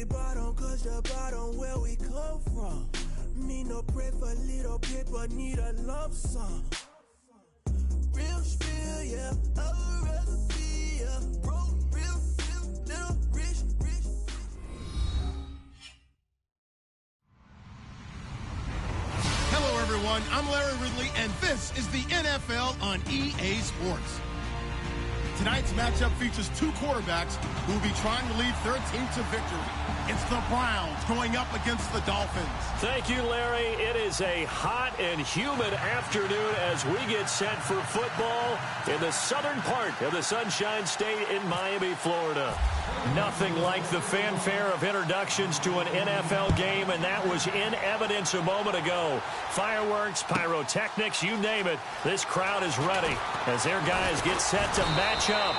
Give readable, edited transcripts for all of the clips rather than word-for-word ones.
bottom, cause the bottom where we come from. Need no bread for little paper, need a lump sum. Real spill, yeah, a recipe, yeah. Broke, real, little rich. Hello, everyone. I'm Larry Ridley, and this is the NFL on EA Sports. Tonight's matchup features two quarterbacks who will be trying to lead their team to victory. It's the Browns going up against the Dolphins. Thank you, Larry. It is a hot and humid afternoon as we get set for football in the southern part of the Sunshine State in Miami, Florida. Nothing like the fanfare of introductions to an NFL game, and that was in evidence a moment ago. Fireworks, pyrotechnics, you name it. This crowd is ready as their guys get set to match up.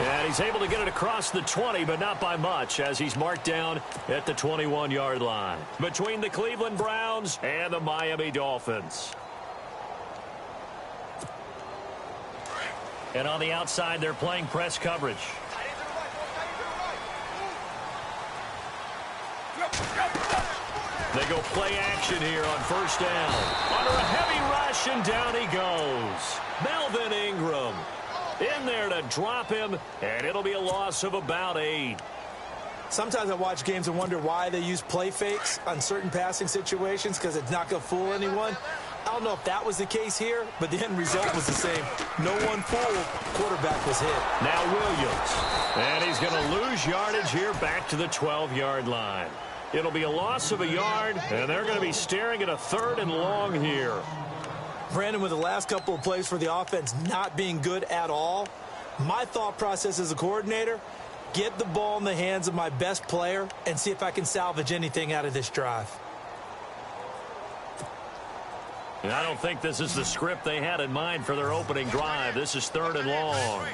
And he's able to get it across the 20, but not by much, as he's marked down at the 21-yard line. Between the Cleveland Browns and the Miami Dolphins. And on the outside, they're playing press coverage. They go play action here on first down. Under a heavy rush, and down he goes. Melvin Ingram in there to drop him, and it'll be a loss of about 8. Sometimes I watch games and wonder why they use play fakes on certain passing situations, because it's not going to fool anyone. I don't know if that was the case here, but the end result was the same. No one fooled. Quarterback was hit. Now Williams. And he's going to lose yardage here back to the 12-yard line. It'll be a loss of a yard, and they're going to be staring at a 3rd and long here. Brandon, with the last couple of plays for the offense not being good at all, my thought process as a coordinator, get the ball in the hands of my best player and see if I can salvage anything out of this drive. And I don't think this is the script they had in mind for their opening drive. This is 3rd and long.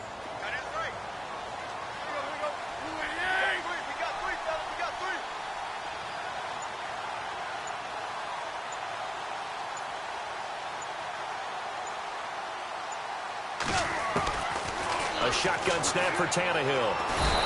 A shotgun snap for Tannehill.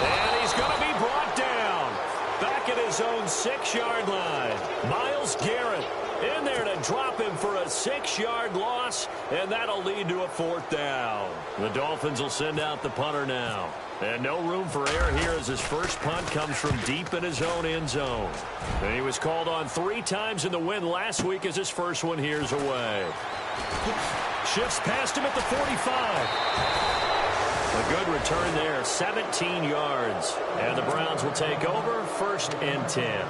And he's going to be brought down. Back at his own 6-yard line. Myles Garrett in there to drop him for a 6-yard loss, and that'll lead to a 4th down. The Dolphins will send out the punter now. And no room for error here as his first punt comes from deep in his own end zone. And he was called on 3 times in the win last week as his first one here's away. Shifts past him at the 45. A good return there, 17 yards. And the Browns will take over, 1st and 10.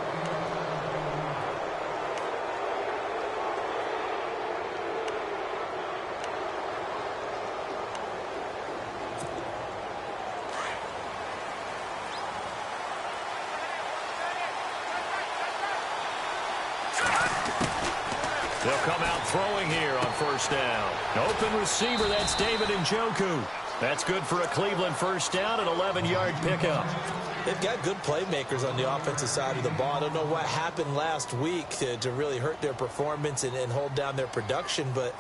They'll come out throwing here on first down. Open receiver, that's David Njoku. That's good for a Cleveland first down, an 11-yard pickup. They've got good playmakers on the offensive side of the ball. I don't know what happened last week to really hurt their performance and hold down their production, but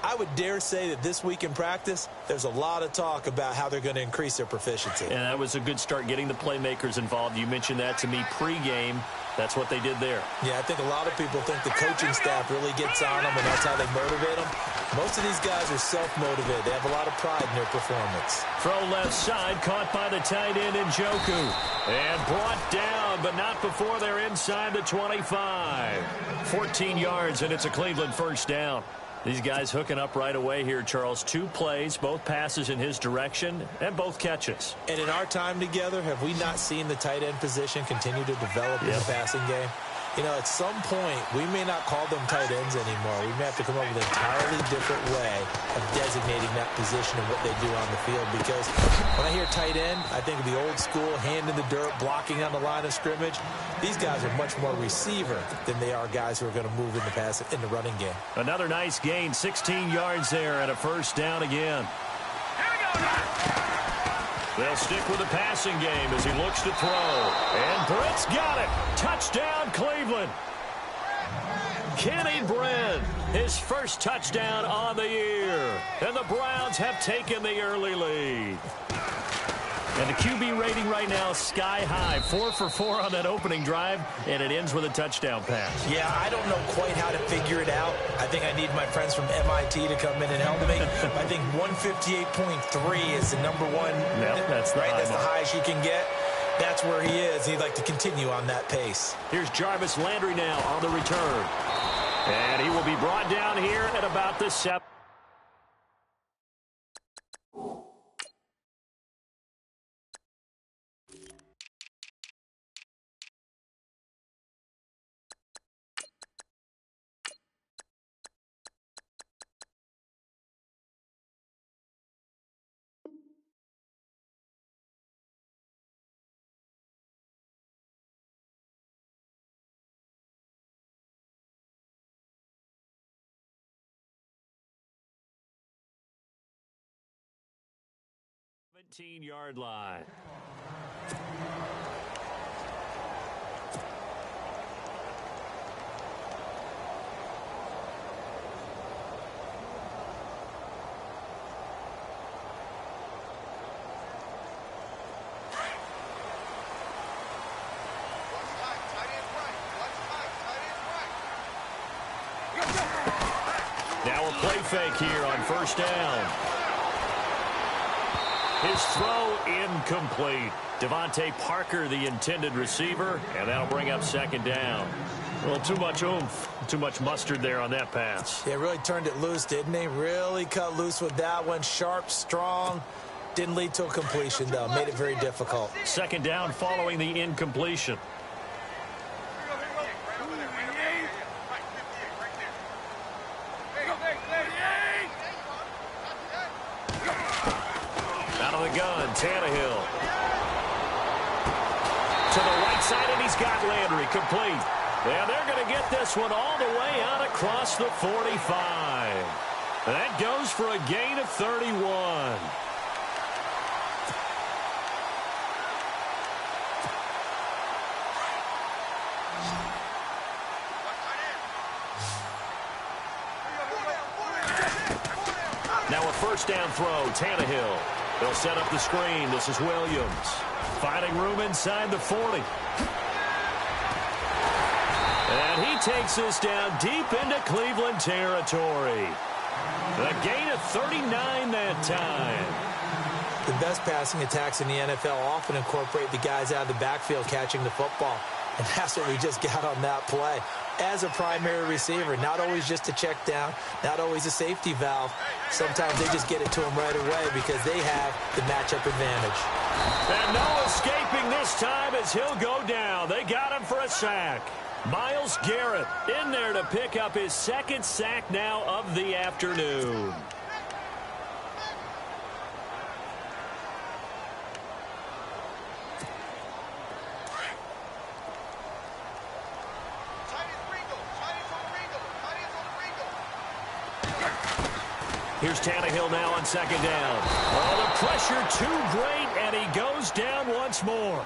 I would dare say that this week in practice, there's a lot of talk about how they're going to increase their proficiency. And that was a good start getting the playmakers involved. You mentioned that to me pregame. That's what they did there. Yeah, I think a lot of people think the coaching staff really gets on them, and that's how they motivate them. Most of these guys are self-motivated. They have a lot of pride in their performance. Throw left side, caught by the tight end Njoku. And brought down, but not before they're inside the 25. 14 yards, and it's a Cleveland first down. These guys hooking up right away here, Charles. 2 plays, both passes in his direction, and both catches. And in our time together, have we not seen the tight end position continue to develop in the passing game? You know, at some point, we may not call them tight ends anymore. We may have to come up with an entirely different way of designating that position and what they do on the field. Because when I hear tight end, I think of the old school, hand in the dirt, blocking on the line of scrimmage. These guys are much more receiver than they are guys who are going to move in the running game. Another nice gain, 16 yards there, and a first down again. Here we go now. They'll stick with the passing game as he looks to throw. And Britt's got it. Touchdown, Cleveland. Kenny Britt, his first touchdown on the year. And the Browns have taken the early lead. And the QB rating right now, sky high. 4 for 4 on that opening drive, and it ends with a touchdown pass. Yeah, I don't know quite how to figure it out. I think I need my friends from MIT to come in and help me. I think 158.3 is the number one. Yep, that's the right. high That's mark. the highest you can get. That's where he is. He'd like to continue on that pace. Here's Jarvis Landry now on the return. And he will be brought down here at about the 7. Yard line. Now a play fake here on first down. His throw incomplete. Devontae Parker, the intended receiver, and that'll bring up second down. Well, too much oomph, too much mustard there on that pass. Yeah, really turned it loose, didn't he? Really cut loose with that one. Sharp, strong. Didn't lead to a completion, though. Made it very difficult. Second down following the incompletion. Out of the gun, Tannehill. To the right side, and he's got Landry complete. And they're going to get this one all the way out across the 45. That goes for a gain of 31. Now a first down throw, Tannehill. They'll set up the screen. This is Williams. Finding room inside the 40. And he takes this down deep into Cleveland territory. The gain of 39 that time. The best passing attacks in the NFL often incorporate the guys out of the backfield catching the football. And that's what we just got on that play. As a primary receiver, not always just a check down, not always a safety valve. Sometimes they just get it to him right away because they have the matchup advantage. And no escaping this time as he'll go down. They got him for a sack. Myles Garrett in there to pick up his second sack now of the afternoon. Here's Tannehill now on second down. Oh, the pressure too great, and he goes down once more.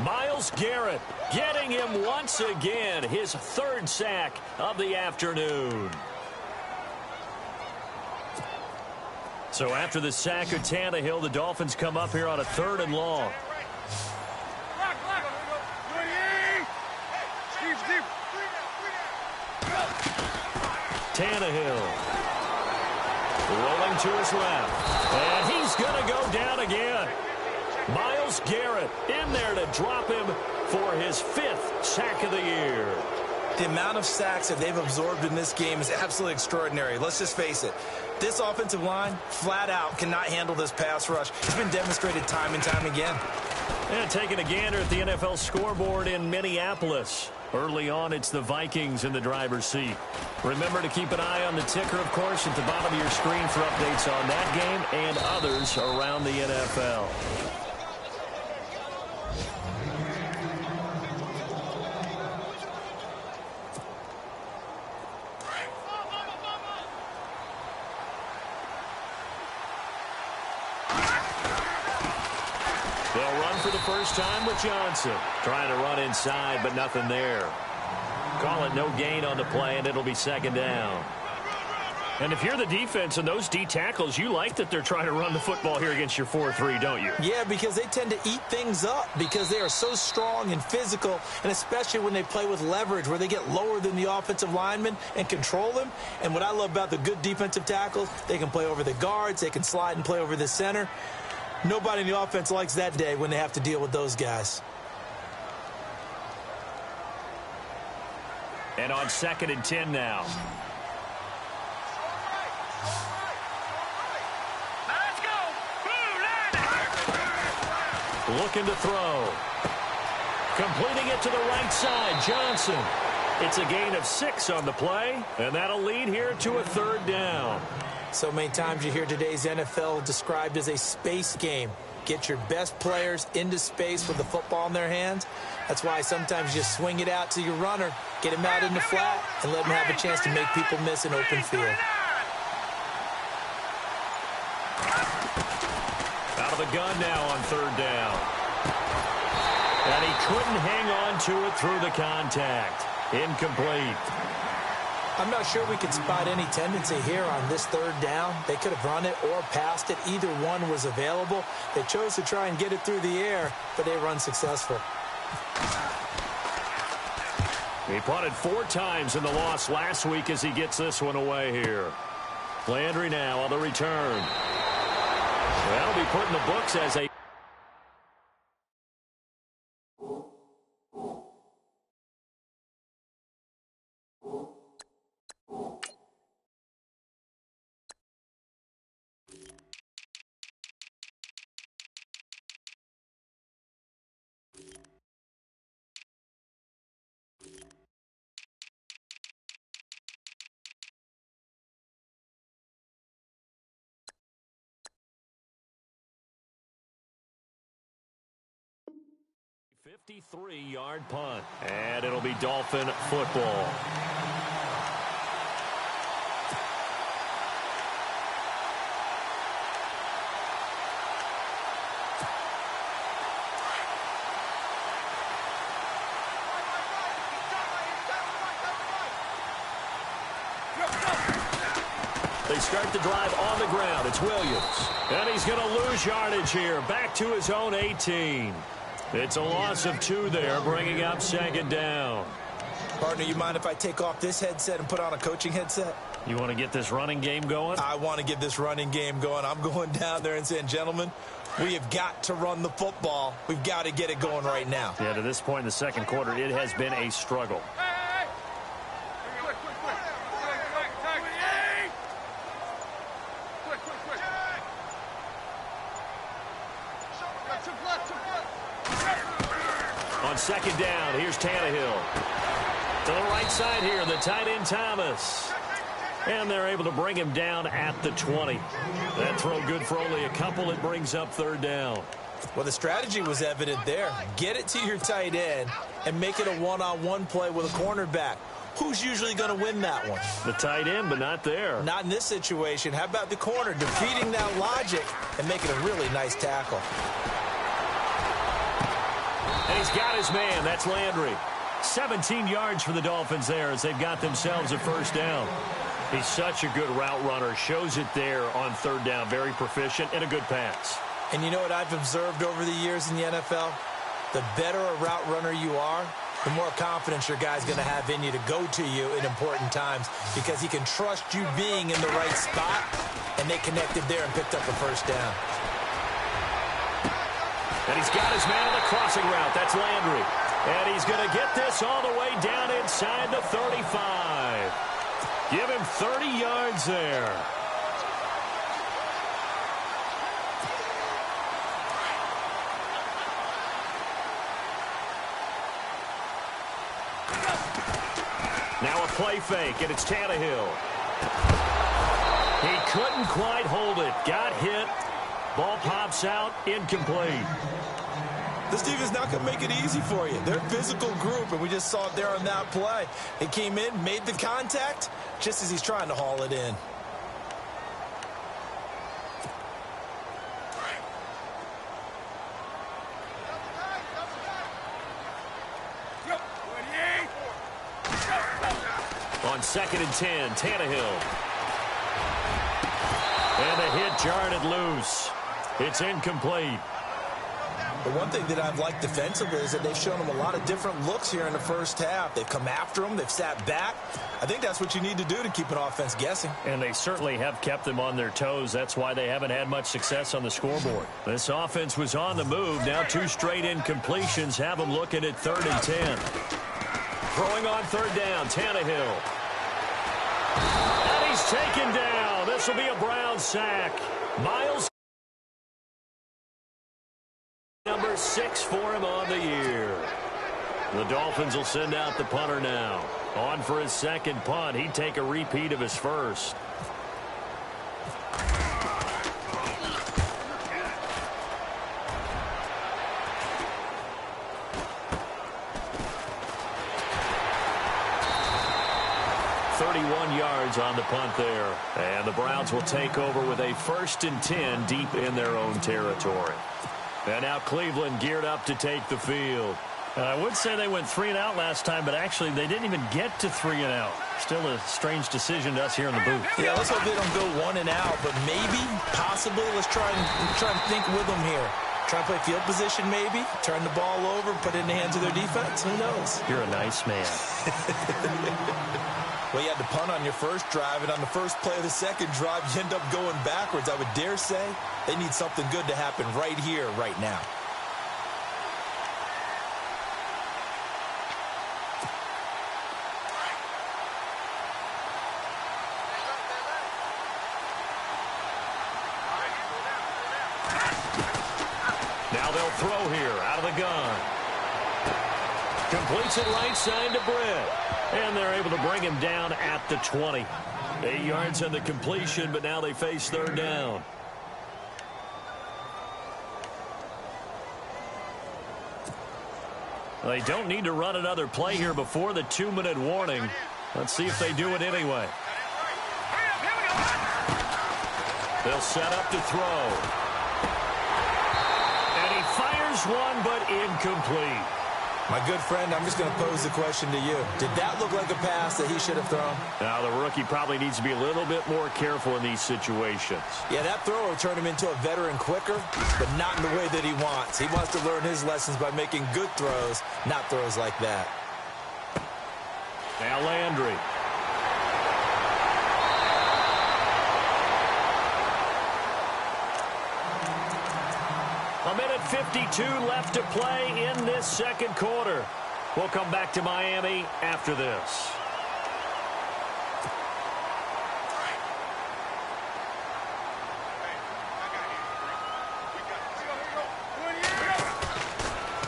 Myles Garrett getting him once again, his third sack of the afternoon. So after the sack of Tannehill, the Dolphins come up here on a 3rd and long. Tannehill. Rolling to his left. And he's going to go down again. Myles Garrett in there to drop him for his 5th sack of the year. The amount of sacks that they've absorbed in this game is absolutely extraordinary. Let's just face it. This offensive line, flat out, cannot handle this pass rush. It's been demonstrated time and time again. And taking a gander at the NFL scoreboard in Minneapolis. Early on, it's the Vikings in the driver's seat. Remember to keep an eye on the ticker, of course, at the bottom of your screen for updates on that game and others around the NFL. They'll run for the first time with Johnson. Trying to run inside, but nothing there. Call it no gain on the play, and it'll be second down. And if you're the defense and those D tackles, you like that they're trying to run the football here against your 4-3, don't you? Yeah, because they tend to eat things up because they are so strong and physical, and especially when they play with leverage where they get lower than the offensive lineman and control them. And what I love about the good defensive tackles, they can play over the guards, they can slide and play over the center. Nobody in the offense likes that day when they have to deal with those guys. And on 2nd and 10 now. Let's go. Looking to throw. Completing it to the right side, Johnson. It's a gain of 6 on the play, and that'll lead here to a 3rd down. So many times you hear today's NFL described as a space game. Get your best players into space with the football in their hands. That's why sometimes you swing it out to your runner, get him out in the flat, and let him have a chance to make people miss an open field. Out of the gun now on 3rd down. And he couldn't hang on to it through the contact. Incomplete. I'm not sure we could spot any tendency here on this 3rd down. They could have run it or passed it. Either one was available. They chose to try and get it through the air, but they were unsuccessful. He punted 4 times in the loss last week as he gets this one away here. Landry now on the return. That'll be put in the books as a 53-yard punt, and it'll be Dolphin football. They start the drive on the ground. It's Williams, and he's going to lose yardage here, back to his own 18. It's a loss of 2 there, bringing up 2nd down. Partner, you mind if I take off this headset and put on a coaching headset? You want to get this running game going? I want to get this running game going. I'm going down there and saying, gentlemen, we have got to run the football. We've got to get it going right now. Yeah, to this point in the 2nd quarter, it has been a struggle. On 2nd down, here's Tannehill. To the right side here, the tight end Thomas. And they're able to bring him down at the 20. That throw good for only a couple. It brings up 3rd down. Well, the strategy was evident there. Get it to your tight end and make it a one-on-one play with a cornerback. Who's usually going to win that one? The tight end, but not there. Not in this situation. How about the corner defeating that logic and making a really nice tackle? And he's got his man. That's Landry. 17 yards for the Dolphins there as they've got themselves a 1st down. He's such a good route runner. Shows it there on 3rd down. Very proficient and a good pass. And you know what I've observed over the years in the NFL? The better a route runner you are, the more confidence your guy's going to have in you to go to you in important times because he can trust you being in the right spot, and they connected there and picked up a 1st down. And he's got his man on the crossing route. That's Landry. And he's going to get this all the way down inside the 35. Give him 30 yards there. Now a play fake, and it's Tannehill. He couldn't quite hold it. Got hit. Ball pops out, incomplete. This defense not going to make it easy for you. They're a physical group, and we just saw it there on that play. He came in, made the contact, just as he's trying to haul it in. On 2nd and 10, Tannehill. And the hit jarred it loose. It's incomplete. The one thing that I've liked defensively is that they've shown them a lot of different looks here in the first half. They've come after them. They've sat back. I think that's what you need to do to keep an offense guessing. And they certainly have kept them on their toes. That's why they haven't had much success on the scoreboard. This offense was on the move. Now 2 straight incompletions have them looking at 3rd and 10. Throwing on 3rd down, Tannehill. And he's taken down. This will be a Brown sack. Miles, number 6 for him on the year. The Dolphins will send out the punter now. On for his second punt. He'd take a repeat of his first. Yards on the punt there. And the Browns will take over with a 1st and 10 deep in their own territory. And now Cleveland geared up to take the field. I would say they went 3 and out last time, but actually they didn't even get to 3 and out. Still a strange decision to us here in the booth. Yeah, let's hope they don't go 1 and out, but maybe, possibly, let's try and think with them here. Try and play field position maybe, turn the ball over, put it in the hands of their defense. Who knows? You're a nice man. Well, you had to punt on your first drive, and on the first play of the second drive, you end up going backwards. I would dare say they need something good to happen right here, right now. Now they'll throw here out of the gun. Completes it right side to Britt. And they're able to bring him down at the 20. 8 yards on the completion, but now they face 3rd down. They don't need to run another play here before the 2-minute warning. Let's see if they do it anyway. They'll set up to throw. And he fires one, but incomplete. My good friend, I'm just going to pose the question to you. Did that look like a pass that he should have thrown? Now, the rookie probably needs to be a little bit more careful in these situations. Yeah, that throw will turn him into a veteran quicker, but not in the way that he wants. He wants to learn his lessons by making good throws, not throws like that. Now Landry. A minute 52 left to play in this second quarter. We'll come back to Miami after this.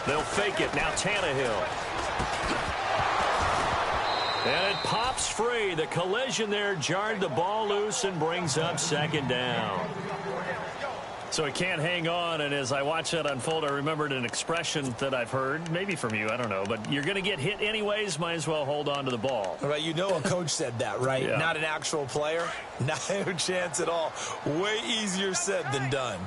They'll fake it. Now Tannehill. And it pops free. The collision there jarred the ball loose and brings up 2nd down. So he can't hang on, and as I watch that unfold, I remembered an expression that I've heard, maybe from you, I don't know, but you're going to get hit anyways, might as well hold on to the ball. All right, you know a coach said that, right? Yeah. Not an actual player. Not a chance at all. Way easier said than done.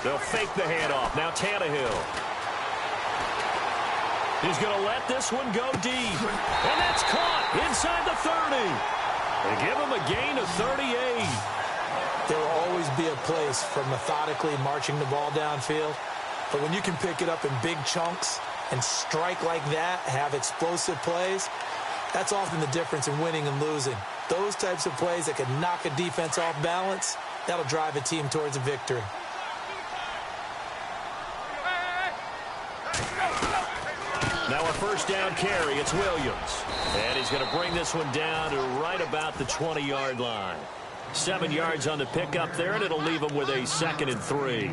They'll fake the handoff. Now Tannehill. He's going to let this one go deep. And that's caught inside the 30. They give him a gain of 38. There will always be a place for methodically marching the ball downfield. But when you can pick it up in big chunks and strike like that, have explosive plays, that's often the difference in winning and losing. Those types of plays that can knock a defense off balance, that'll drive a team towards a victory. Now a 1st down carry. It's Williams. And he's going to bring this one down to right about the 20-yard line. 7 yards on the pickup there, and it'll leave him with a 2nd and 3.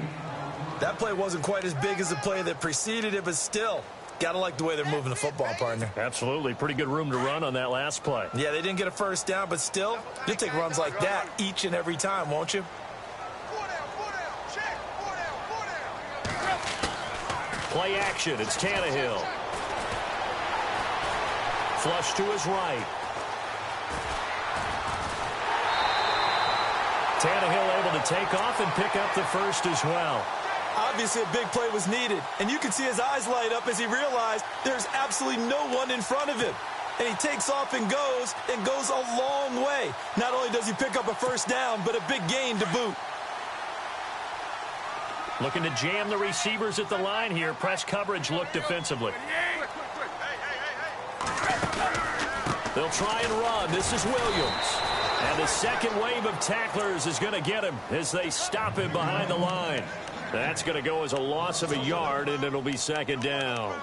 That play wasn't quite as big as the play that preceded it, but still, gotta like the way they're moving the football, partner. Absolutely. Pretty good room to run on that last play. Yeah, they didn't get a 1st down, but still, you'll take runs like that each and every time, won't you? Play action. It's Tannehill. Flush to his right. Tannehill able to take off and pick up the first as well. Obviously, a big play was needed, and you can see his eyes light up as he realized there's absolutely no one in front of him. and he takes off and goes a long way. Not only does he pick up a first down, but a big gain to boot. Looking to jam the receivers at the line here. Press coverage look defensively. They'll try and run. This is Williams. And the second wave of tacklers is going to get him as they stop him behind the line. That's going to go as a loss of a yard, and it'll be second down.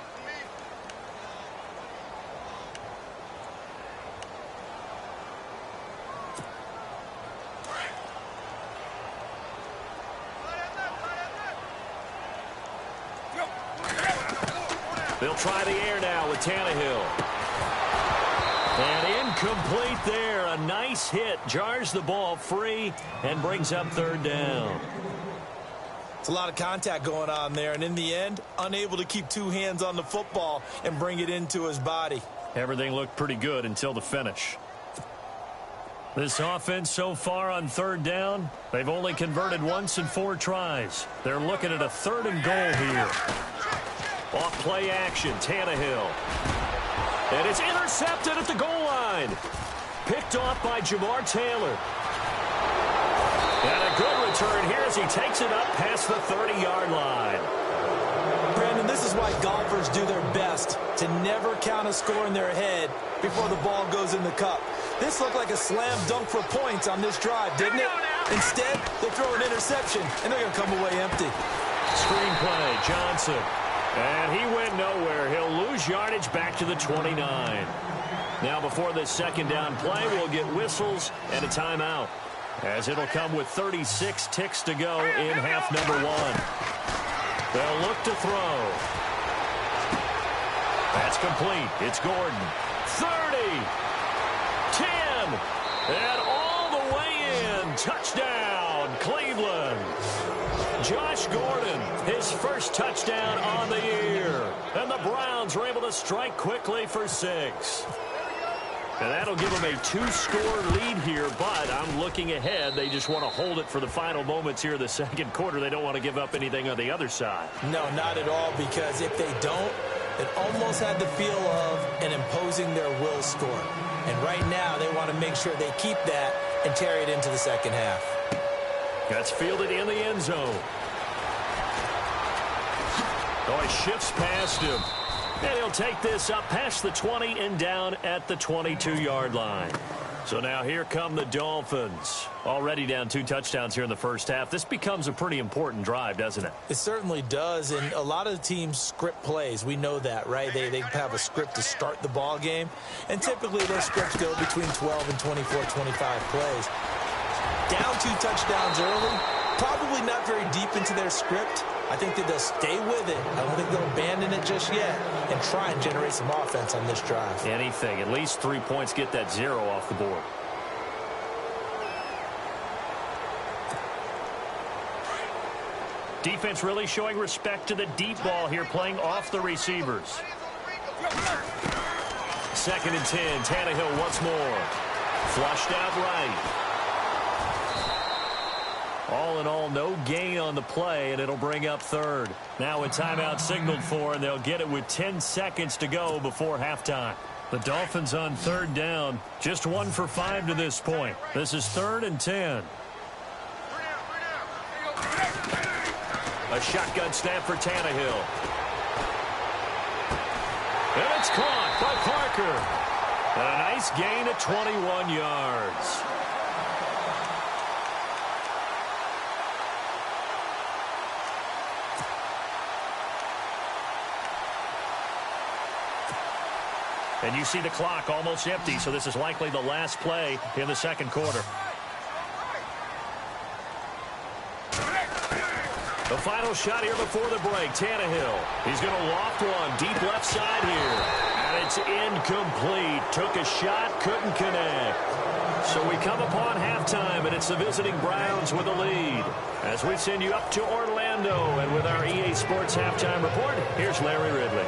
They'll try the air now with Tannehill. And incomplete there. A nice hit. Jars the ball free and brings up third down. It's a lot of contact going on there, and in the end, unable to keep two hands on the football and bring it into his body. Everything looked pretty good until the finish. This offense so far on third down, they've only converted once in 4 tries. They're looking at a 3rd and goal here. Off play action, Tannehill. And it's intercepted at the goal line. Picked off by Jamar Taylor. And a good return here as he takes it up past the 30-yard line. Brandon, this is why golfers do their best to never count a score in their head before the ball goes in the cup. This looked like a slam dunk for points on this drive, didn't it? Instead, they throw an interception, and they're going to come away empty. Screenplay, Johnson. And he went nowhere. He'll lose yardage back to the 29. Now before this second down play, we'll get whistles and a timeout, as it'll come with 36 ticks to go in half number 1. They'll look to throw. That's complete. It's Gordon. 30. 10. And all the way in. Touchdown, Cleveland. Josh Gordon, his first touchdown on the year. And the Browns are able to strike quickly for 6. And that'll give them a 2-score lead here, but I'm looking ahead. They just want to hold it for the final moments here in the second quarter. They don't want to give up anything on the other side. No, not at all, because if they don't, it almost had the feel of an imposing their will score. And right now, they want to make sure they keep that and carry it into the second half. That's fielded in the end zone. Oh, he shifts past him. And he'll take this up past the 20 and down at the 22-yard line. So now here come the Dolphins. Already down 2 touchdowns here in the first half. This becomes a pretty important drive, doesn't it? It certainly does, and a lot of the teams script plays. We know that, right? They have a script to start the ball game, and typically those scripts go between 12 and 24, 25 plays. Down 2 touchdowns early, probably not very deep into their script. I think that they'll stay with it. I don't think they'll abandon it just yet and try and generate some offense on this drive. Anything. At least 3 points, get that 0 off the board. Defense really showing respect to the deep ball here, playing off the receivers. 2nd and 10. Tannehill once more. Flushed out right. All in all, no gain on the play, and it'll bring up 3rd. Now a timeout signaled for, and they'll get it with 10 seconds to go before halftime. The Dolphins on 3rd down, just 1 for 5 to this point. This is 3rd and 10. A shotgun snap for Tannehill. And it's caught by Parker. And a nice gain of 21 yards. And you see the clock almost empty, so this is likely the last play in the second quarter. The final shot here before the break. Tannehill. He's going to loft one deep left side here. And it's incomplete. Took a shot, couldn't connect. So we come upon halftime, and it's the visiting Browns with a lead. As we send you up to Orlando, and with our EA Sports halftime report, here's Larry Ridley.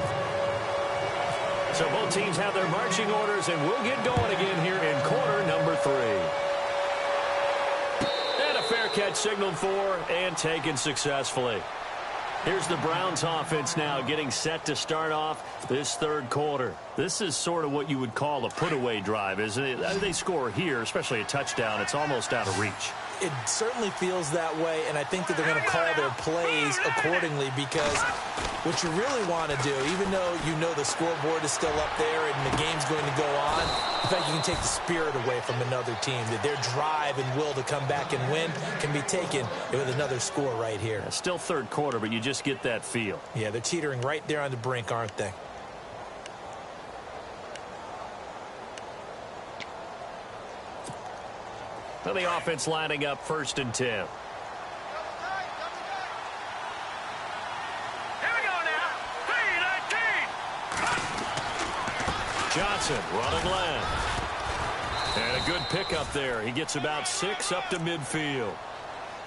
So both teams have their marching orders, and we'll get going again here in quarter number 3. And a fair catch signaled for and taken successfully. Here's the Browns offense now getting set to start off this third quarter. This is sort of what you would call a put-away drive, isn't it? They score here, especially a touchdown. It's almost out of reach. It certainly feels that way, and I think that they're going to call their plays accordingly, because what you really want to do, even though you know the scoreboard is still up there and the game's going to go on, in fact, you can take the spirit away from another team, that their drive and will to come back and win can be taken with another score right here. Still third quarter, but you just get that feel. Yeah, they're teetering right there on the brink, aren't they? So the offense lining up 1st and 10. Here we go now. 3-19. Johnson running left. And a good pickup there. He gets about 6 up to midfield.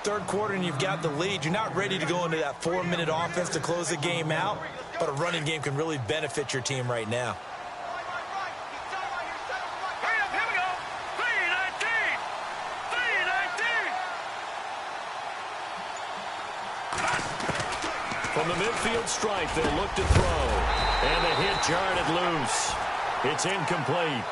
Third quarter and you've got the lead. You're not ready to go into that 4-minute offense to close the game out, but a running game can really benefit your team right now. From the midfield stripe, they'll look to throw. And the hit jarred it loose. It's incomplete.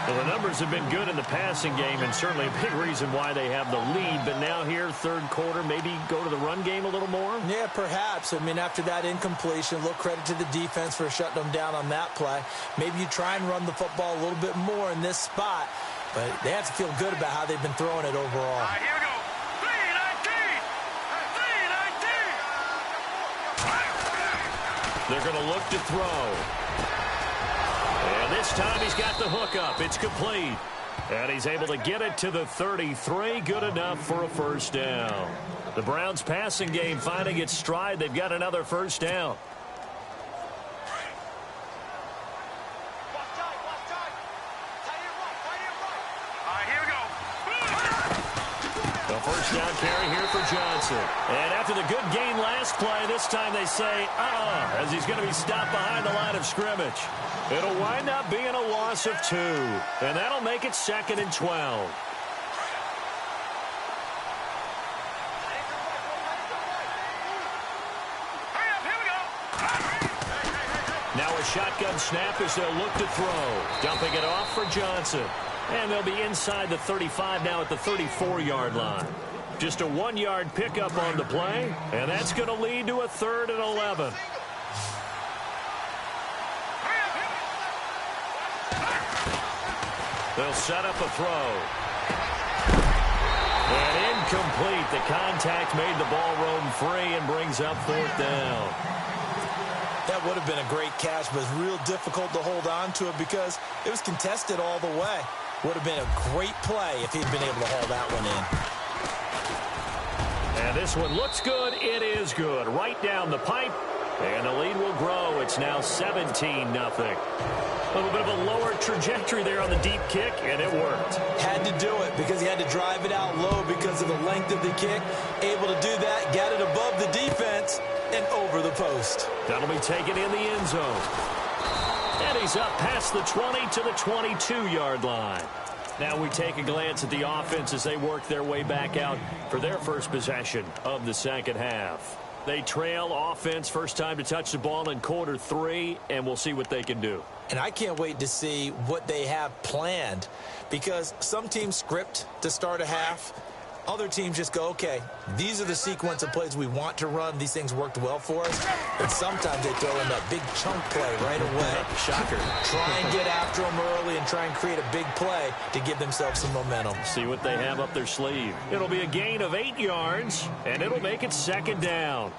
Well, the numbers have been good in the passing game, and certainly a big reason why they have the lead. But now here, third quarter, maybe go to the run game a little more? Yeah, perhaps. I mean, after that incompletion, a little credit to the defense for shutting them down on that play. Maybe you try and run the football a little bit more in this spot. But they have to feel good about how they've been throwing it overall. All right, here we go. 3-19. 3-19. They're going to look to throw. And this time he's got the hook up. It's complete. And he's able to get it to the 33. Good enough for a first down. The Browns passing game finding its stride. They've got another first down. All right, here we go. The first down carry here for Johnson. And after the good gain last play, this time they say, as he's going to be stopped behind the line of scrimmage. It'll wind up being a loss of 2. And that'll make it 2nd and 12. Hurry up, here we go. Now a shotgun snap as they'll look to throw. Dumping it off for Johnson. And they'll be inside the 35 now at the 34-yard line. Just a 1-yard pickup on the play, and that's going to lead to a 3rd and 11. They'll set up a throw. And incomplete. The contact made the ball roam free and brings up 4th down. That would have been a great catch, but it's real difficult to hold on to it because it was contested all the way. Would have been a great play if he'd been able to haul that one in. And this one looks good. It is good. Right down the pipe. And the lead will grow. It's now 17-0. A little bit of a lower trajectory there on the deep kick, and it worked. Had to do it because he had to drive it out low because of the length of the kick. Able to do that, get it above the defense, and over the post. That'll be taken in the end zone. And he's up past the 20 to the 22-yard line. Now we take a glance at the offense as they work their way back out for their first possession of the second half. They trail offense first time to touch the ball in quarter 3, and we'll see what they can do. And I can't wait to see what they have planned, because some teams script to start a half. Other teams just go, okay, these are the sequence of plays we want to run. These things worked well for us. And sometimes they throw in that big chunk play right away. Shocker. Try and get after them early and try and create a big play to give themselves some momentum. See what they have up their sleeve. It'll be a gain of 8 yards, and it'll make it 2nd down.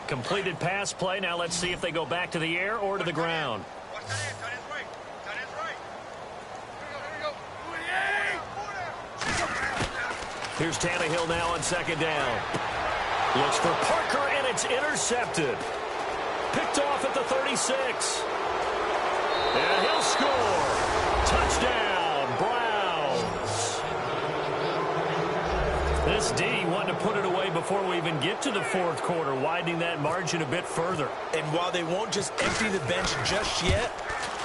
Completed pass play. Now let's see if they go back to the air or to the ground. Here's Tannehill now on 2nd down. Looks for Parker, and it's intercepted. Picked off at the 36. And he'll score. Touchdown, Browns. This D wanted to put it away before we even get to the 4th quarter, widening that margin a bit further. And while they won't just empty the bench just yet,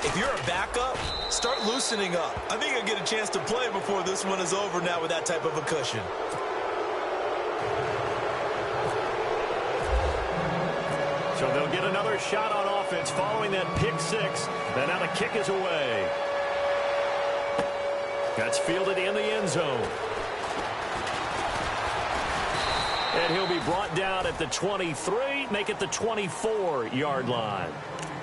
If you're a backup, start loosening up. I think you'll get a chance to play before this one is over now with that type of a cushion. So they'll get another shot on offense following that pick six. And now the kick is away. That's fielded in the end zone. And he'll be brought down at the 23, make it the 24-yard line.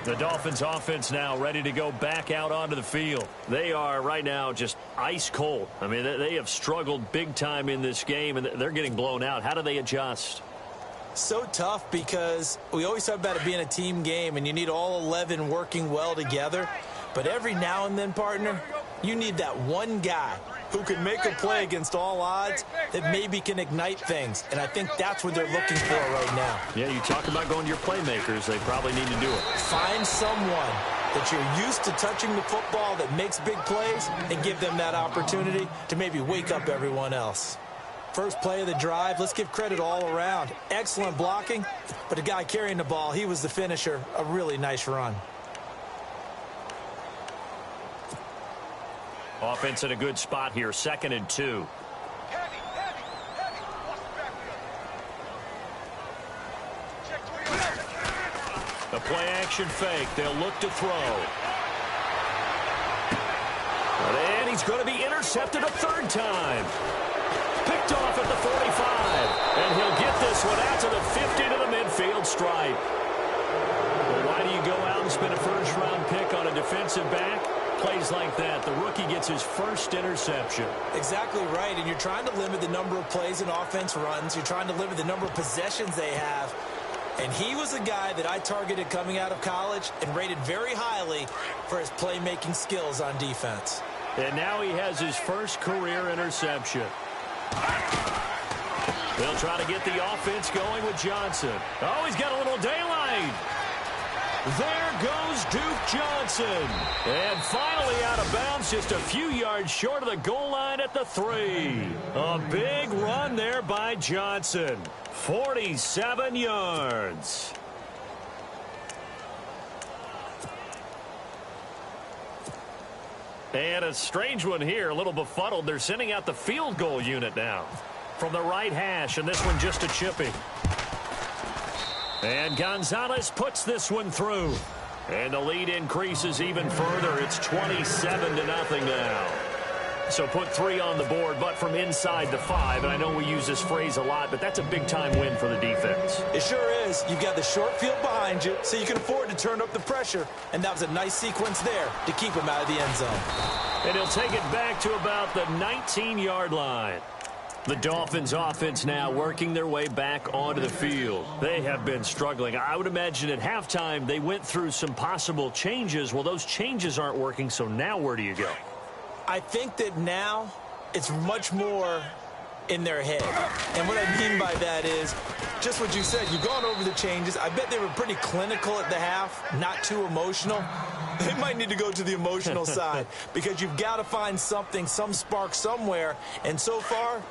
The Dolphins offense now ready to go back out onto the field. They are right now just ice cold. I mean, they have struggled big time in this game, and they're getting blown out. How do they adjust? So tough because we always talk about it being a team game, and you need all 11 working well together. But every now and then, partner, you need that one guy who can make a play against all odds that maybe can ignite things. And I think that's what they're looking for right now. Yeah, you talk about going to your playmakers. They probably need to do it. Find someone that you're used to touching the football that makes big plays and give them that opportunity to maybe wake up everyone else. First play of the drive, let's give credit all around. Excellent blocking, but the guy carrying the ball, he was the finisher. A really nice run. Offense in a good spot here, 2nd and 2. The play action fake. They'll look to throw. And he's going to be intercepted a 3rd time. Picked off at the 45. And he'll get this one out to the 50 to the midfield stripe. Well, why do you go out and spend a first-round pick on a defensive back? Plays like that, the rookie gets his first interception. Exactly right, and you're trying to limit the number of plays and offense runs. You're trying to limit the number of possessions they have. And he was a guy that I targeted coming out of college and rated very highly for his playmaking skills on defense. And now he has his first career interception. They'll try to get the offense going with Johnson. Oh, he's got a little daylight. There goes Duke Johnson. And finally out of bounds, just a few yards short of the goal line at the 3. A big run there by Johnson. 47 yards. And a strange one here, a little befuddled. They're sending out the field goal unit now from the right hash, and this one just a chipping. And Gonzalez puts this one through. And the lead increases even further. It's 27-0 now. So put 3 on the board, but from inside the 5. And I know we use this phrase a lot, but that's a big-time win for the defense. It sure is. You've got the short field behind you, so you can afford to turn up the pressure. And that was a nice sequence there to keep him out of the end zone. And he'll take it back to about the 19-yard line. The Dolphins offense now working their way back onto the field. They have been struggling. I would imagine at halftime they went through some possible changes. Well, those changes aren't working, so now where do you go? I think that now it's much more in their head. And what I mean by that is just what you said. You've gone over the changes. I bet they were pretty clinical at the half, not too emotional. They might need to go to the emotional side because you've got to find something, some spark somewhere. And so far,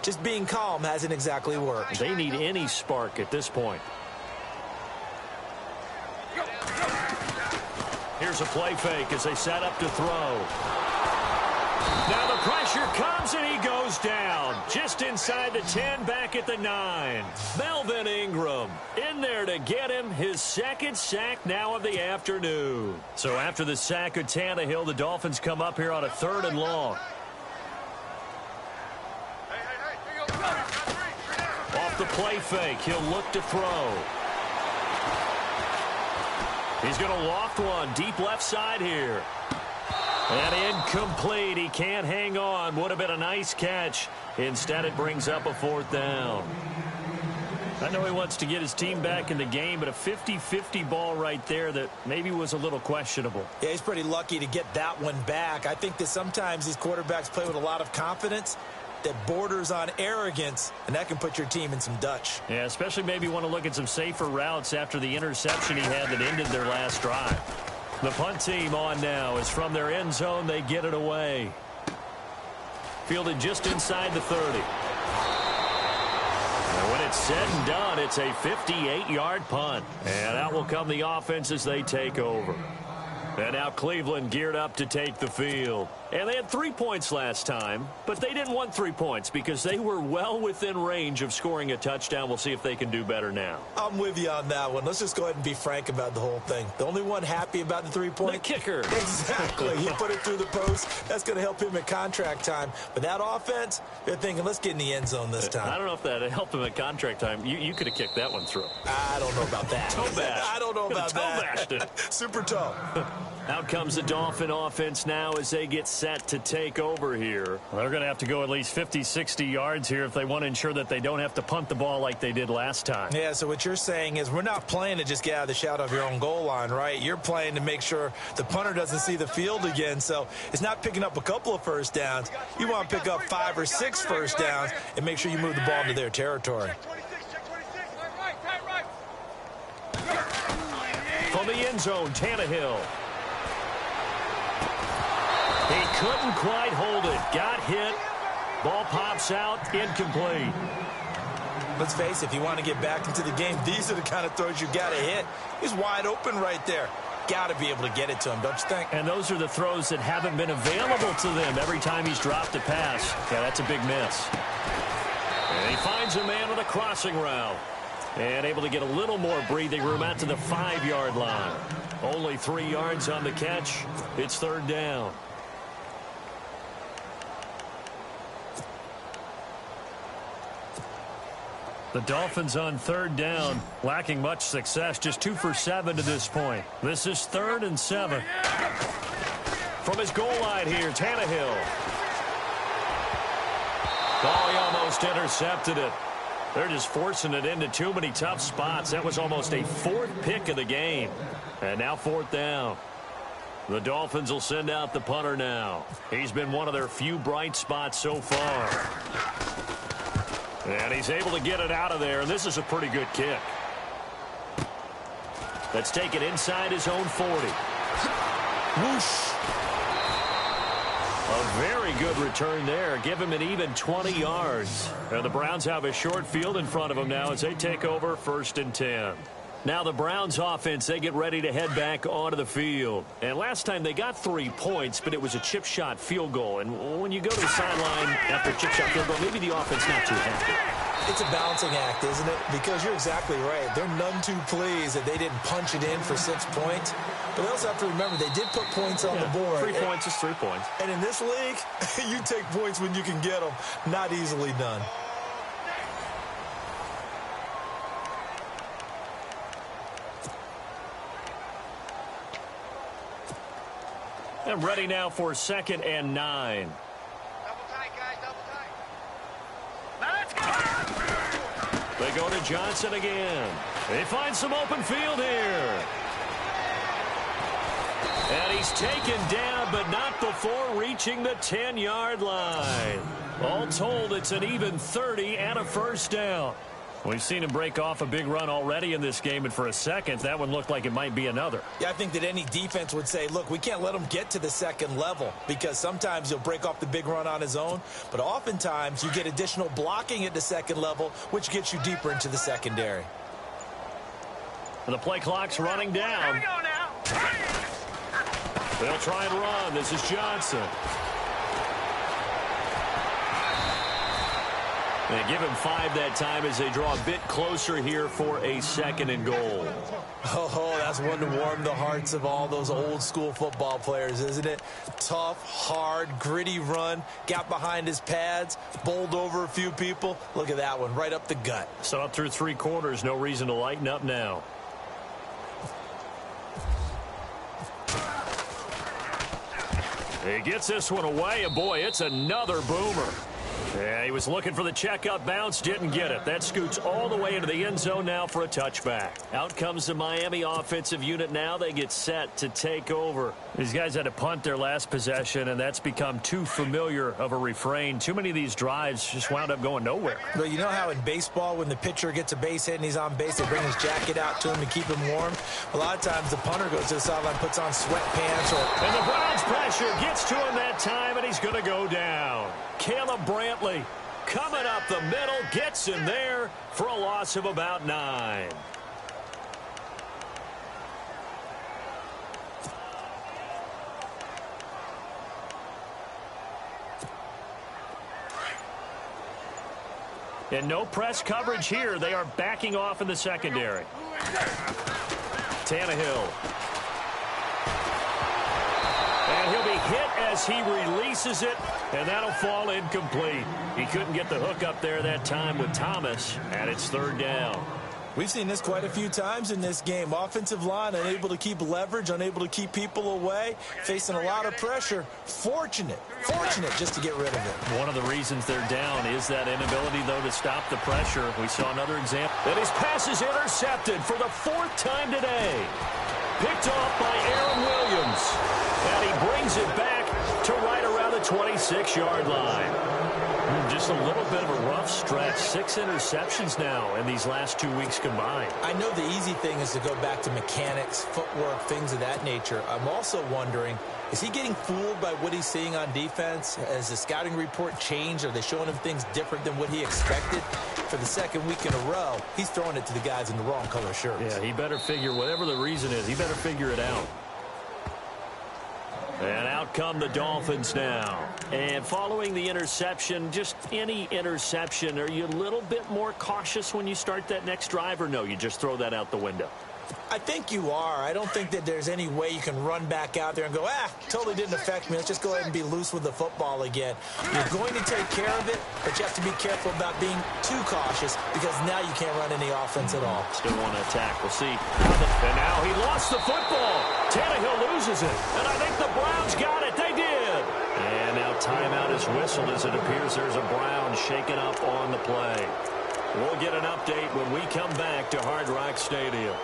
just being calm hasn't exactly worked. They need any spark at this point. Here's a play fake as they set up to throw. Now the pressure comes and he goes down. Just inside the 10, back at the 9. Melvin Ingram in there to get him his 2nd sack now of the afternoon. So after the sack of Tannehill, the Dolphins come up here on a 3rd and long. Off the play fake, he'll look to throw. He's going to loft one deep left side here. And incomplete. He can't hang on. Would have been a nice catch. Instead, it brings up a 4th down. I know he wants to get his team back in the game, but a 50-50 ball right there that maybe was a little questionable. Yeah, he's pretty lucky to get that one back. I think that sometimes these quarterbacks play with a lot of confidence that borders on arrogance, and that can put your team in some Dutch. Yeah, especially maybe want to look at some safer routes after the interception he had that ended their last drive. The punt team on now is from their end zone. They get it away. Fielded just inside the 30. And when it's said and done, it's a 58-yard punt. And out will come the offense as they take over. And now Cleveland geared up to take the field. And they had 3 points last time, but they didn't want 3 points because they were well within range of scoring a touchdown. We'll see if they can do better now. I'm with you on that one. Let's just go ahead and be frank about the whole thing. The only one happy about the 3-point? The kicker. Exactly. He put it through the post. That's going to help him at contract time. But that offense, they're thinking, let's get in the end zone this time. I don't know if that helped him at contract time. You could have kicked that one through. I don't know about that. Toe bash. I don't know about that. Toe bashed it. Super toe. Out comes the Dolphin offense now as they get set to take over here. They're going to have to go at least 50, 60 yards here if they want to ensure that they don't have to punt the ball like they did last time. Yeah, so what you're saying is we're not playing to just get out of the shadow of your own goal line, right? You're playing to make sure the punter doesn't see the field again. So it's not picking up a couple of first downs. You want to pick up 5 or 6 first downs and make sure you move the ball into their territory. From the end zone, Tannehill. He couldn't quite hold it. Got hit. Ball pops out. Incomplete. Let's face it, if you want to get back into the game, these are the kind of throws you got to hit. He's wide open right there. Got to be able to get it to him, don't you think? And those are the throws that haven't been available to them every time he's dropped a pass. Yeah, that's a big miss. And he finds a man on a crossing route. And able to get a little more breathing room out to the 5-yard line. Only 3 yards on the catch. It's third down. The Dolphins on third down, lacking much success, just 2 for 7 to this point. This is 3rd and 7. From his goal line here, Tannehill. Oh, he almost intercepted it. They're just forcing it into too many tough spots. That was almost a 4th pick of the game. And now 4th down. The Dolphins will send out the punter now. He's been one of their few bright spots so far. And he's able to get it out of there, and this is a pretty good kick. Let's take it inside his own 40. Whoosh. A very good return there. Give him an even 20 yards. And the Browns have a short field in front of them now as they take over 1st and 10. Now the Browns offense, they get ready to head back onto the field. And last time they got 3 points, but it was a chip shot field goal. And when you go to the sideline after a chip shot field goal, maybe the offense not too happy. It's a balancing act, isn't it? Because you're exactly right. They're none too pleased that they didn't punch it in for 6 points. But they also have to remember they did put points on the board. 3 points is 3 points. And in this league, you take points when you can get them. Not easily done. And ready now for 2nd and 9. Double tight, guys, double tight. Now let's go. They go to Johnson again. They find some open field here. And he's taken down, but not before reaching the 10-yard line. All told, it's an even 30 and a 1st down. We've seen him break off a big run already in this game, and for a second, that one looked like it might be another. Yeah, I think that any defense would say, look, we can't let him get to the 2nd level because sometimes he'll break off the big run on his own, but oftentimes you get additional blocking at the 2nd level, which gets you deeper into the secondary. And the play clock's running down. Here we go now. They'll try and run. This is Johnson. They give him 5 that time as they draw a bit closer here for a 2nd and goal. Oh, that's one to warm the hearts of all those old school football players, isn't it? Tough, hard, gritty run. Got behind his pads, bowled over a few people. Look at that one, right up the gut. So up through 3 quarters, no reason to lighten up now. He gets this one away, and boy, it's another boomer. Yeah, he was looking for the checkup bounce, didn't get it. That scoots all the way into the end zone now for a touchback. Out comes the Miami offensive unit now. They get set to take over. These guys had to punt their last possession, and that's become too familiar of a refrain. Too many of these drives just wound up going nowhere. But you know how in baseball, when the pitcher gets a base hit and he's on base, they bring his jacket out to him to keep him warm? A lot of times the punter goes to the sideline, puts on sweatpants. And the Browns pressure gets to him that time, and he's going to go down. Caleb Brantley coming up the middle, gets him there for a loss of about 9. And no press coverage here. They are backing off in the secondary. Tannehill. And he'll be hit as he releases it, and that'll fall incomplete. He couldn't get the hook up there that time with Thomas, and it's third down. We've seen this quite a few times in this game. Offensive line unable to keep leverage, unable to keep people away, facing a lot of pressure. Fortunate just to get rid of it. One of the reasons they're down is that inability, though, to stop the pressure. We saw another example. And his pass is intercepted for the fourth time today. Picked off by Aaron Williams. And he brings it back to right around the 26-yard line. Just a little bit of a rough stretch. 6 interceptions now in these last 2 weeks combined. I know the easy thing is to go back to mechanics, footwork, things of that nature. I'm also wondering, is he getting fooled by what he's seeing on defense? Has the scouting report changed? Are they showing him things different than what he expected? For the second week in a row, he's throwing it to the guys in the wrong color shirts. Yeah, he better figure, whatever the reason is, he better figure it out. And out come the Dolphins now. And following the interception, just any interception, are you a little bit more cautious when you start that next drive, or no, you just throw that out the window? I think you are. I don't think that there's any way you can run back out there and go, totally didn't affect me. Let's just go ahead and be loose with the football again. You're going to take care of it, but you have to be careful about being too cautious because now you can't run any offense at all. Still want to attack. We'll see. And now he lost the football. Tannehill loses it. And I think the Browns got it. They did. And now timeout is whistled as it appears there's a Brown shaken up on the play. We'll get an update when we come back to Hard Rock Stadium.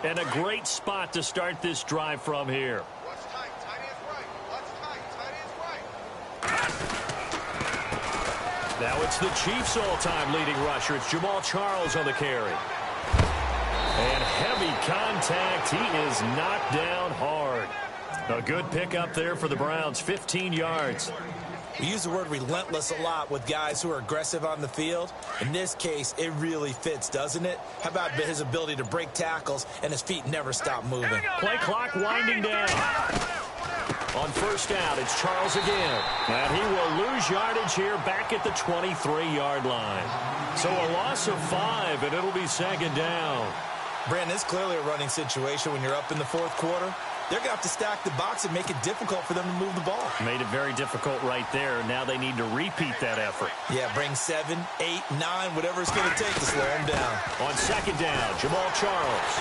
And a great spot to start this drive from here. What's tight? Tight is right. What's tight? Tight is right. Now it's the Chiefs' all-time leading rusher. It's Jamal Charles on the carry. And heavy contact. He is knocked down hard. A good pickup there for the Browns. 15 yards. We use the word relentless a lot with guys who are aggressive on the field. In this case, it really fits, doesn't it? How about his ability to break tackles and his feet never stop moving? Play clock winding down. On first down, it's Charles again. And he will lose yardage here back at the 23-yard line. So a loss of 5, and it'll be second down. Brandon, it's clearly a running situation when you're up in the fourth quarter. They're going to have to stack the box and make it difficult for them to move the ball. Made it very difficult right there. Now they need to repeat that effort. Yeah, bring 7, 8, 9, whatever it's going to take to slow him down. On second down, Jamal Charles.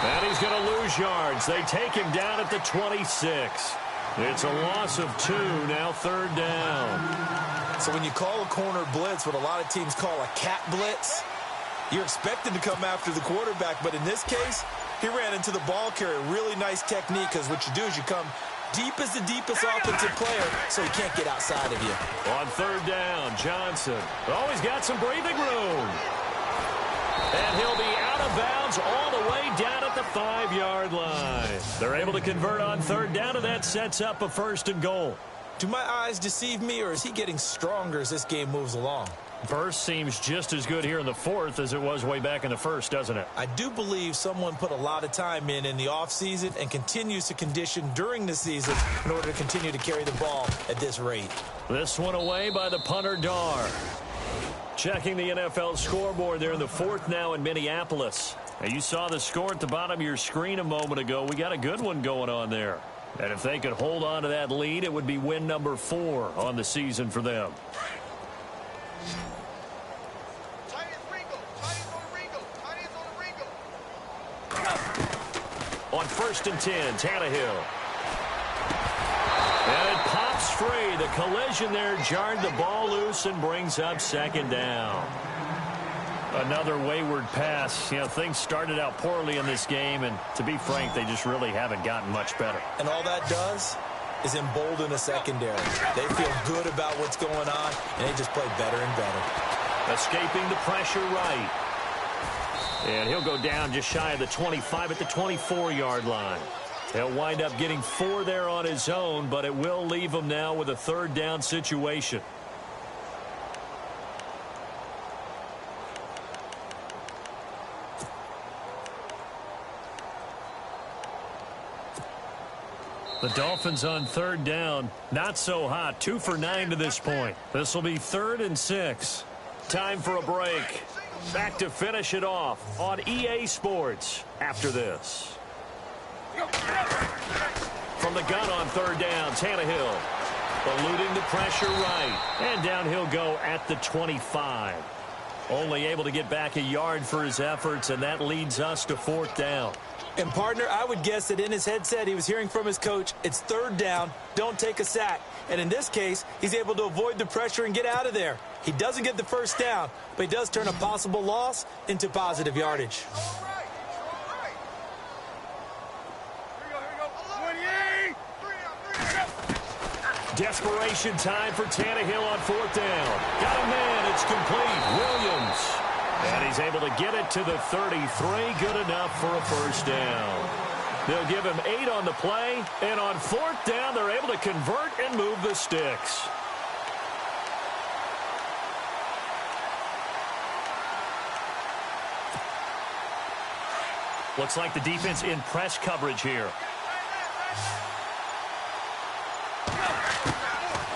And he's going to lose yards. They take him down at the 26. It's a loss of 2, now third down. So when you call a corner blitz, what a lot of teams call a cat blitz, you're expected to come after the quarterback, but in this case, he ran into the ball carrier. Really nice technique, because what you do is you come deep as the deepest offensive player so he can't get outside of you. On third down, Johnson. Oh, he's got some breathing room. And he'll be out of bounds all the way down at the 5-yard line. They're able to convert on third down, and that sets up a first and goal. Do my eyes deceive me, or is he getting stronger as this game moves along? Burst seems just as good here in the fourth as it was way back in the first, doesn't it? I do believe someone put a lot of time in the offseason and continues to condition during the season in order to continue to carry the ball at this rate. This one away by the punter, Dar. Checking the NFL scoreboard there in the fourth now in Minneapolis. And you saw the score at the bottom of your screen a moment ago. We got a good one going on there. And if they could hold on to that lead, it would be win number 4 on the season for them. On first and 10, Tannehill. And it pops free. The collision there jarred the ball loose and brings up second down. Another wayward pass. You know, things started out poorly in this game, and to be frank, they just really haven't gotten much better. And all that does is embolden a secondary. They feel good about what's going on, and they just play better and better. Escaping the pressure right. And he'll go down just shy of the 25 at the 24-yard line. He'll wind up getting 4 there on his own, but it will leave him now with a third down situation. The Dolphins on third down, not so hot. 2 for 9 to this point. This will be 3rd and 6. Time for a break. Back to finish it off on EA Sports after this. From the gun on third down, Tannehill eluding the pressure right. And down he'll go at the 25. Only able to get back a yard for his efforts, and that leads us to 4th down. And, partner, I would guess that in his headset he was hearing from his coach, it's 3rd down, don't take a sack. And in this case, he's able to avoid the pressure and get out of there. He doesn't get the first down, but he does turn a possible loss into positive yardage. Desperation time for Tannehill on 4th down. Got a man, it's complete. Williams. And he's able to get it to the 33. Good enough for a first down. They'll give him 8 on the play. And on 4th down, they're able to convert and move the sticks. Looks like the defense in press coverage here.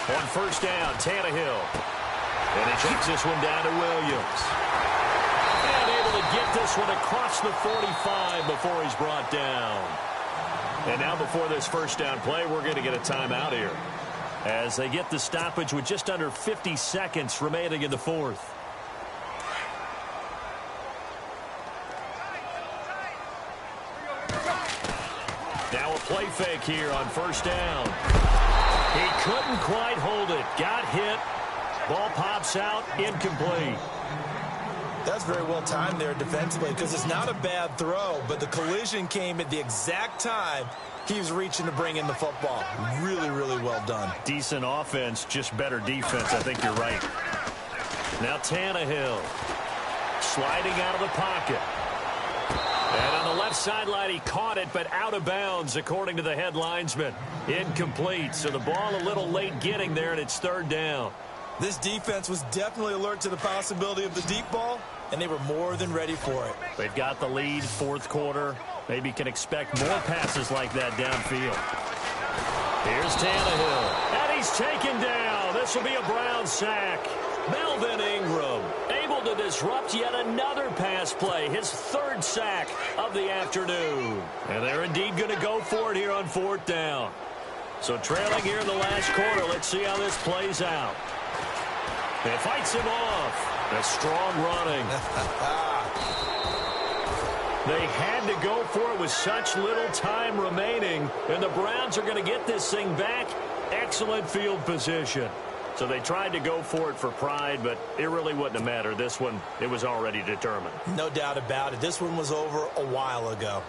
On first down, Tannehill. And he takes this one down to Williams. And able to get this one across the 45 before he's brought down. And now before this first down play, we're going to get a timeout here, as they get the stoppage with just under 50 seconds remaining in the 4th. Now a play fake here on first down. He couldn't quite hold it. Got hit. Ball pops out. Incomplete. That's very well timed there defensively, because it's not a bad throw, but the collision came at the exact time he was reaching to bring in the football. Really, really well done. Decent offense, just better defense. I think you're right. Now Tannehill sliding out of the pocket. And on the left sideline, he caught it, but out of bounds, according to the head linesman. Incomplete, so the ball a little late getting there, and it's 3rd down. This defense was definitely alert to the possibility of the deep ball, and they were more than ready for it. They've got the lead, 4th quarter. Maybe can expect more passes like that downfield. Here's Tannehill, and he's taken down. This will be a Brown sack. Melvin Ingram able to disrupt yet another pass play, his 3rd sack of the afternoon. And they're indeed going to go for it here on 4th down. So trailing here in the last quarter, let's see how this plays out. It fights him off. That's strong running. They had to go for it with such little time remaining, and the Browns are going to get this thing back. Excellent field position. So they tried to go for it for pride, but it really wouldn't have mattered. This one, it was already determined. No doubt about it. This one was over a while ago.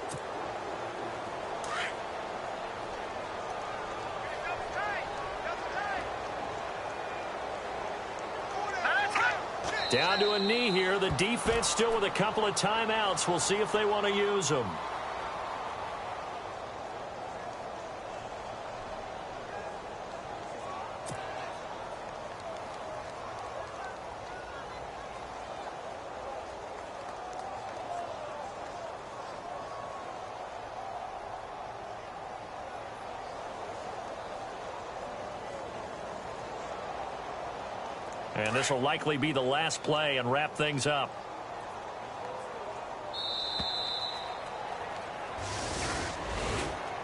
Down to a knee here. The defense still with a couple of timeouts. We'll see if they want to use them. And this will likely be the last play and wrap things up.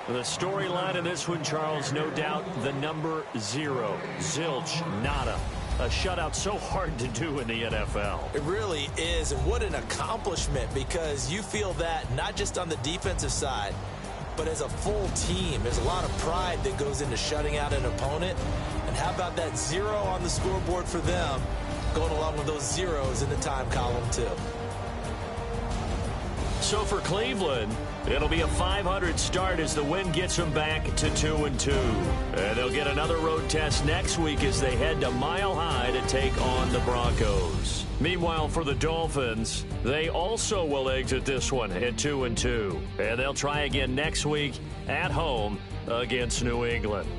The storyline of this one, Charles, no doubt the number 0. Zilch, nada. A shutout so hard to do in the NFL. It really is, and what an accomplishment, because you feel that not just on the defensive side, but as a full team. There's a lot of pride that goes into shutting out an opponent. And how about that 0 on the scoreboard for them, going along with those zeros in the time column, too. So for Cleveland, it'll be a 500 start as the win gets them back to 2-2. And they'll get another road test next week as they head to Mile High to take on the Broncos. Meanwhile, for the Dolphins, they also will exit this one at 2-2. And they'll try again next week at home against New England.